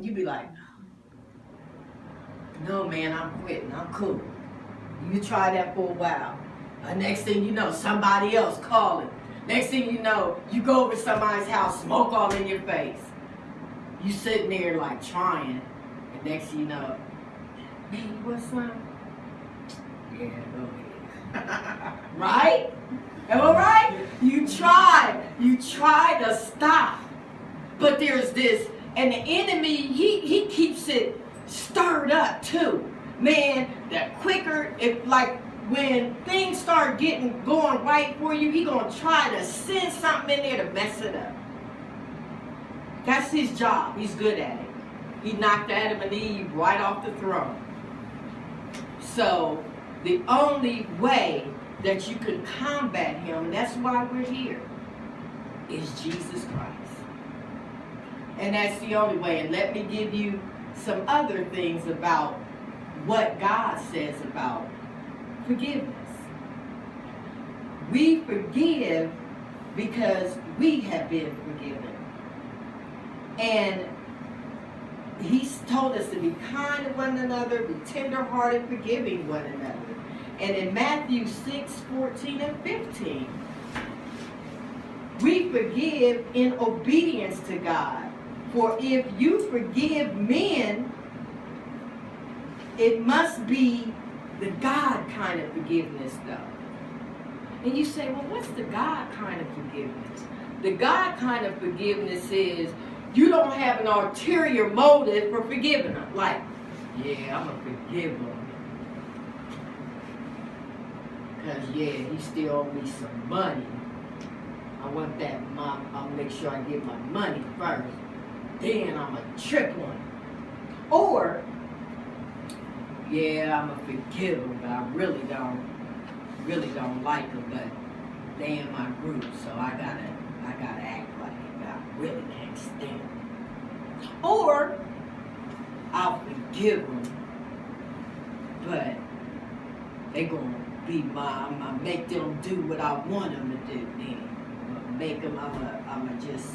You be like, no, man, I'm quitting. I'm cool. You try that for a while. Next thing you know, somebody else calling. Next thing you know, you go over to somebody's house, smoke all in your face. You sitting there like trying, and next thing you know, man, you want some? Yeah, go ahead. Right? Am I right? You try to stop. But there's this, and the enemy, he keeps it stirred up too. Man, the quicker, if like when things start going right for you, he gonna try to send something in there to mess it up. That's his job. He's good at it. He knocked Adam and Eve right off the throne. So the only way that you can combat him, and that's why we're here, is Jesus Christ. And that's the only way. And let me give you some other things about what God says about forgiveness. We forgive because we have been forgiven. And he's told us to be kind to one another, be tender-hearted, forgiving one another. And in Matthew 6:14 and 15, we forgive in obedience to God. For if you forgive men, it must be the God kind of forgiveness, though. And you say, well, what's the God kind of forgiveness? The God kind of forgiveness is you don't have an ulterior motive for forgiving them. Like, yeah, I'm going to forgive him. Because, yeah, he still owes me some money. I want that, I'll make sure I get my money first. Then I'm going to trip on him. Or, yeah, I'm going to forgive him, but I really don't like him, but they in my group, so I gotta act like it. I really can't stand him. Or, I'll forgive them, but they gonna be I'ma make them do what I want them to do then. I'ma just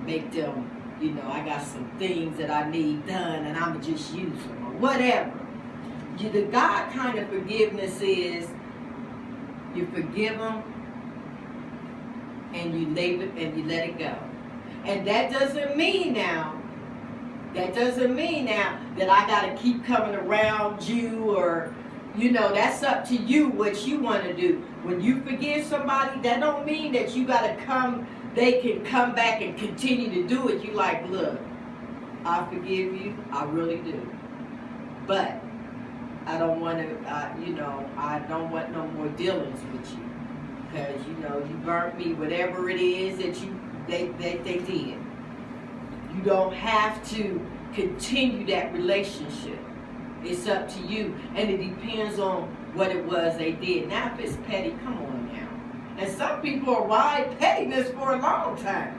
make them, I got some things that I need done and I'ma just use them or whatever. The God kind of forgiveness is you forgive them and you leave it and you let it go. And that doesn't mean now that I got to keep coming around you or, that's up to you what you want to do. When you forgive somebody, that don't mean that you got to they can come back and continue to do it. You like, look, I forgive you, I really do. But I don't want to, I don't want no more dealings with you. Because, you burnt me, whatever it is that they did. You don't have to continue that relationship. It's up to you. And it depends on what it was they did. Now, if it's petty, come on now. And some people will ride pettiness for a long time.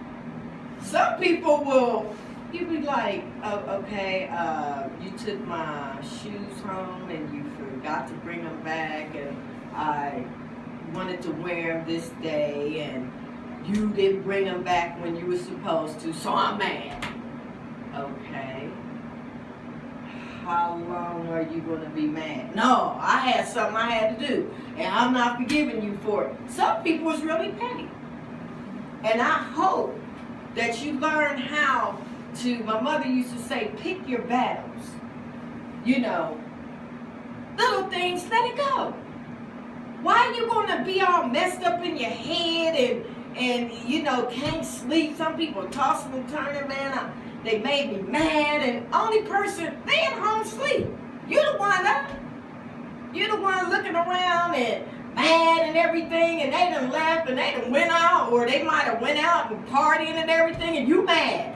Some people will, you be like, oh, okay, you took my shoes home and you forgot to bring them back, and I wanted to wear them this day, and you didn't bring them back when you were supposed to, so I'm mad. Okay. How long are you going to be mad? No, I had something I had to do, and I'm not forgiving you for it. Some people is really petty. And I hope that you learn how to, my mother used to say, pick your battles. Little things, let it go. Why are you going to be all messed up in your head and can't sleep? Some people tossing and turning, man. They made me mad, and only person, they at home sleep. You're the one up. You're the one looking around and mad and everything, and they done left and they done went out, or they might have went out and partying and everything, and you mad.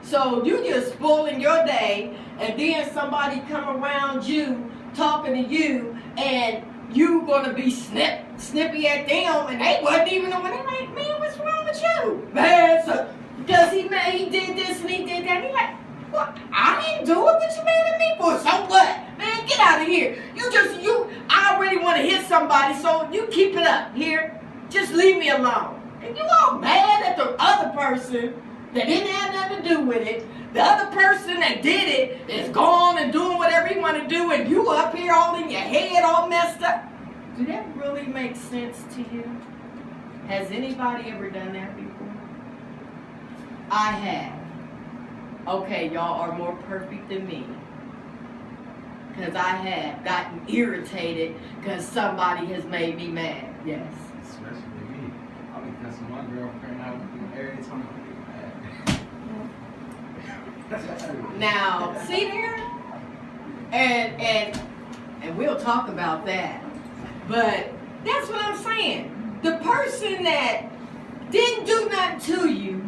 So you just spoiling your day, and then somebody come around you talking to you, and you gonna be snippy at them, and they wasn't even the one. They like, man, what's wrong with you? Man, so does he did this and he did that? He like, what? I didn't do it. What you mad at me for? So what? Man, get out of here. I already want to hit somebody, so you keep it up here. Just leave me alone. And you all mad at the other person that didn't have nothing to do with it, The other person that did it is gone and doing whatever he want to do, and you up here holding your head all messed up. Do that really make sense to you? Has anybody ever done that before? I have. Okay, y'all are more perfect than me. Because I have gotten irritated because somebody has made me mad. Yes. Especially me. I'll be cussing my girlfriend out every time I get mad. Now, see there? And we'll talk about that. But that's what I'm saying. The person that didn't do nothing to you,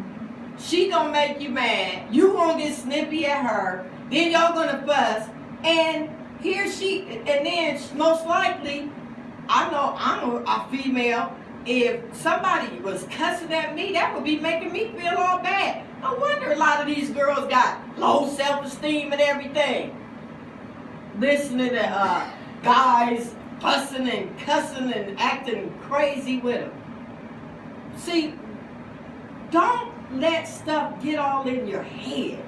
she gonna make you mad. You gonna get snippy at her. Then y'all gonna fuss. And then most likely, I know I'm a female. If somebody was cussing at me, that would be making me feel all bad. No wonder a lot of these girls got low self-esteem and everything. Listening to guys fussing and cussing and acting crazy with them. See, don't let stuff get all in your head.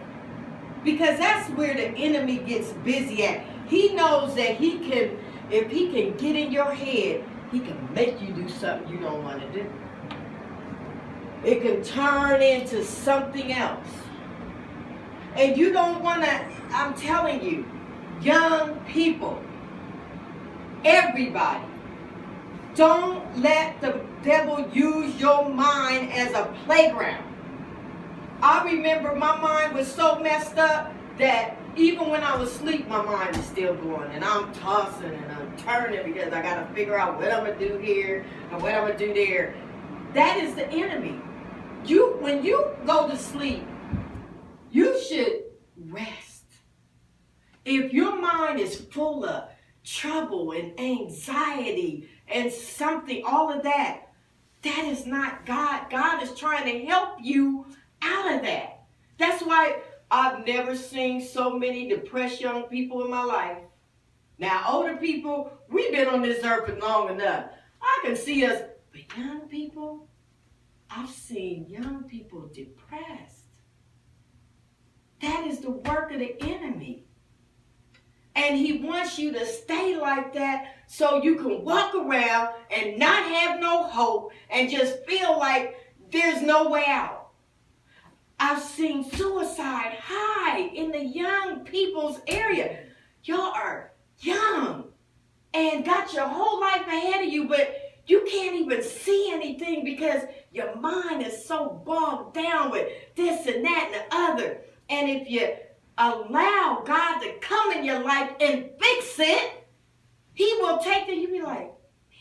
Because that's where the enemy gets busy at. He knows that if he can get in your head, he can make you do something you don't want to do. It can turn into something else. And you don't want to, I'm telling you, young people, everybody, don't let the devil use your mind as a playground. I remember my mind was so messed up that even when I was asleep, my mind is still going. And I'm tossing and I'm turning because I got to figure out what I'm going to do here and what I'm going to do there. That is the enemy. When you go to sleep, you should rest. If your mind is full of trouble and anxiety and something, all of that, that is not God. God is trying to help you out of that. That's why I've never seen so many depressed young people in my life. Now, older people, we've been on this earth for long enough. I can see us, but young people, I've seen young people depressed. That is the work of the enemy. And he wants you to stay like that so you can walk around and not have no hope and just feel like there's no way out. I've seen suicide high in the young people's area. Y'all are young and got your whole life ahead of you, but you can't even see anything because your mind is so bogged down with this and that and the other. And if you allow God to come in your life and fix it, he will take it. You'll be like,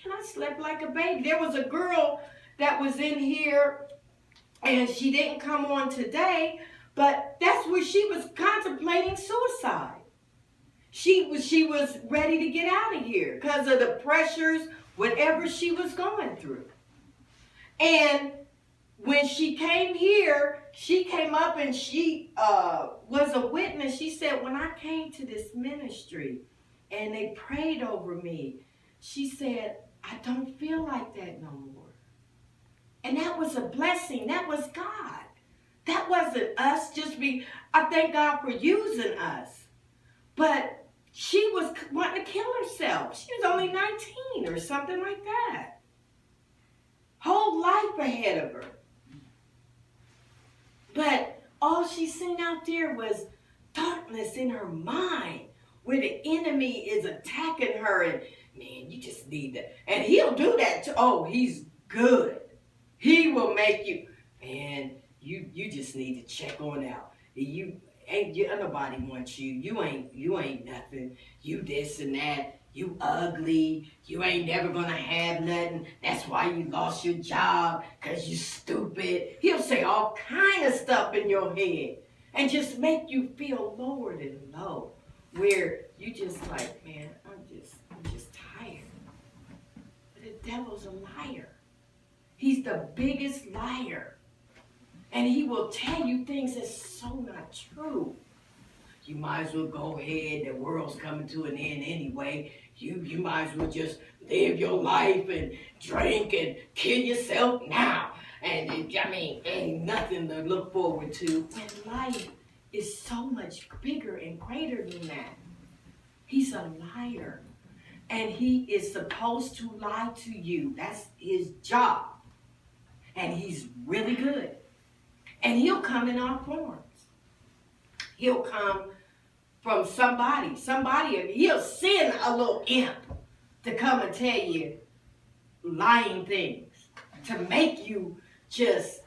man, I slept like a baby. There was a girl that was in here, and she didn't come on today, but that's where she was contemplating suicide. She was ready to get out of here because of the pressures, whatever she was going through. And when she came here, she came up and she was a witness. She said, when I came to this ministry and they prayed over me, she said, I don't feel like that no more. And that was a blessing. That was God. That wasn't us I thank God for using us. But she was wanting to kill herself. She was only 19 or something like that. Whole life ahead of her. But all she seen out there was darkness in her mind where the enemy is attacking her. And man, you just need that. And he'll do that too. Oh, he's good. He will make you, man, you just need to check on out. Nobody wants you. You ain't nothing. You this and that. You ugly. You ain't never gonna have nothing. That's why you lost your job, because you stupid. He'll say all kind of stuff in your head and just make you feel lower than low, where you just like, man, I'm just tired. But the devil's a liar. He's the biggest liar. And he will tell you things that's so not true. You might as well go ahead. The world's coming to an end anyway. You might as well just live your life and drink and kill yourself now. And ain't nothing to look forward to. And life is so much bigger and greater than that. He's a liar. And he is supposed to lie to you. That's his job. And he's really good. And he'll come in our forms. He'll come from somebody. He'll send a little imp to come and tell you lying things. To make you just,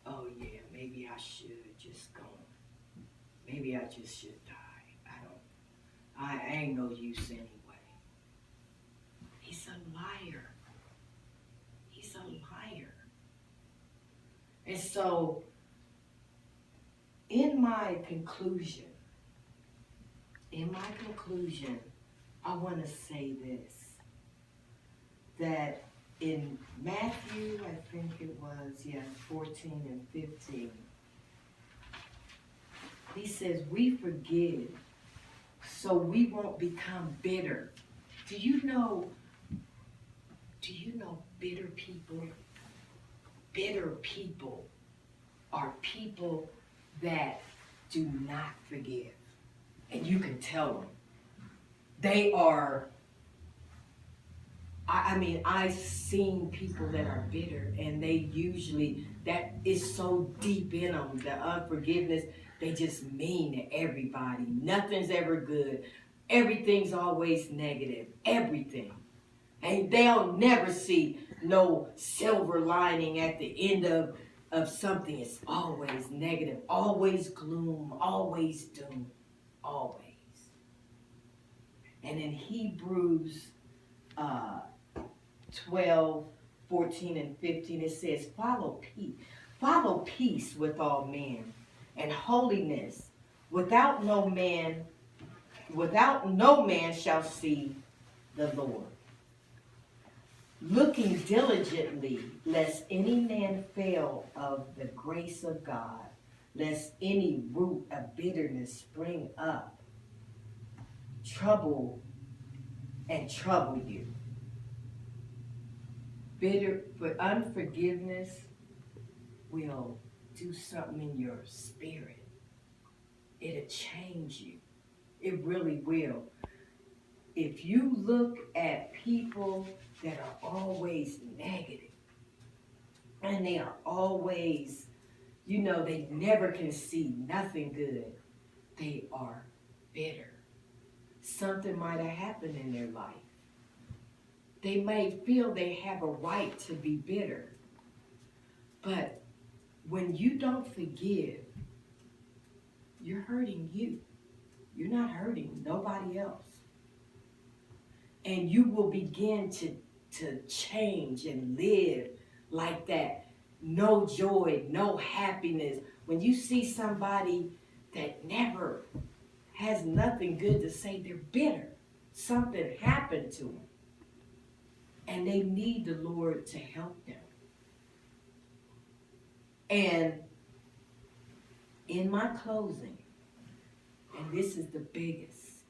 oh yeah, maybe I should just go. Maybe I just should die. I ain't no use anyway. He's a liar. He's a liar. And so, in my conclusion, I want to say this, that in Matthew, I think it was, 14 and 15, he says, we forgive so we won't become bitter. Do you know bitter people? Bitter people are people that do not forgive. And you can tell them. They are, I've seen people that are bitter, and they usually, that is so deep in them, the unforgiveness, they just mean to everybody. Nothing's ever good. Everything's always negative. Everything. And they'll never see no silver lining at the end of something. It's always negative, always gloom, always doom, always. And in Hebrews 12, 14, and 15, it says, follow peace with all men, and holiness, without no man shall see the Lord. Looking diligently, lest any man fail of the grace of God, lest any root of bitterness spring up, trouble you. But unforgiveness will do something in your spirit. It'll change you. It really will. If you look at people that are always negative, and they are always, they never can see nothing good, they are bitter. Something might have happened in their life. They may feel they have a right to be bitter. But when you don't forgive, you're hurting you. You're not hurting nobody else. And you will begin to change and live like that. No joy, no happiness. When you see somebody that never has nothing good to say, they're bitter. Something happened to them. And they need the Lord to help them. And in my closing, and this is the biggest,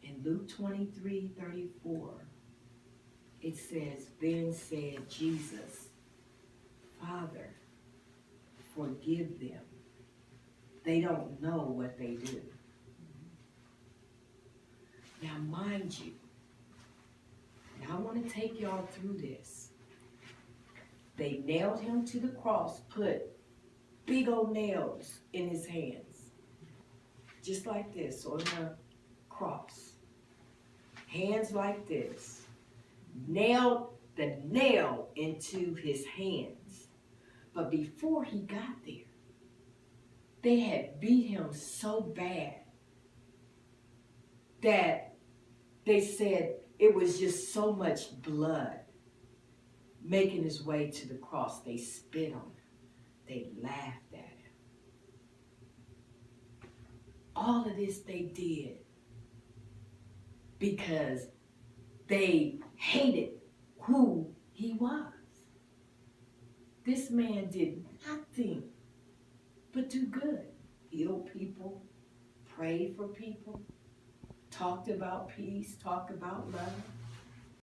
in Luke 23:34, it says, then said Jesus, Father, forgive them. They don't know what they do. Now, mind you, and I want to take y'all through this. They nailed him to the cross, put big old nails in his hands, just like this on the cross. Hands like this. Nailed the nail into his hands. But before he got there, they had beat him so bad that they said it was just so much blood making his way to the cross. They spit on him. They laughed at him. All of this they did because they hated who he was. This man did nothing but do good. Heal people, pray for people, talked about peace, talked about love.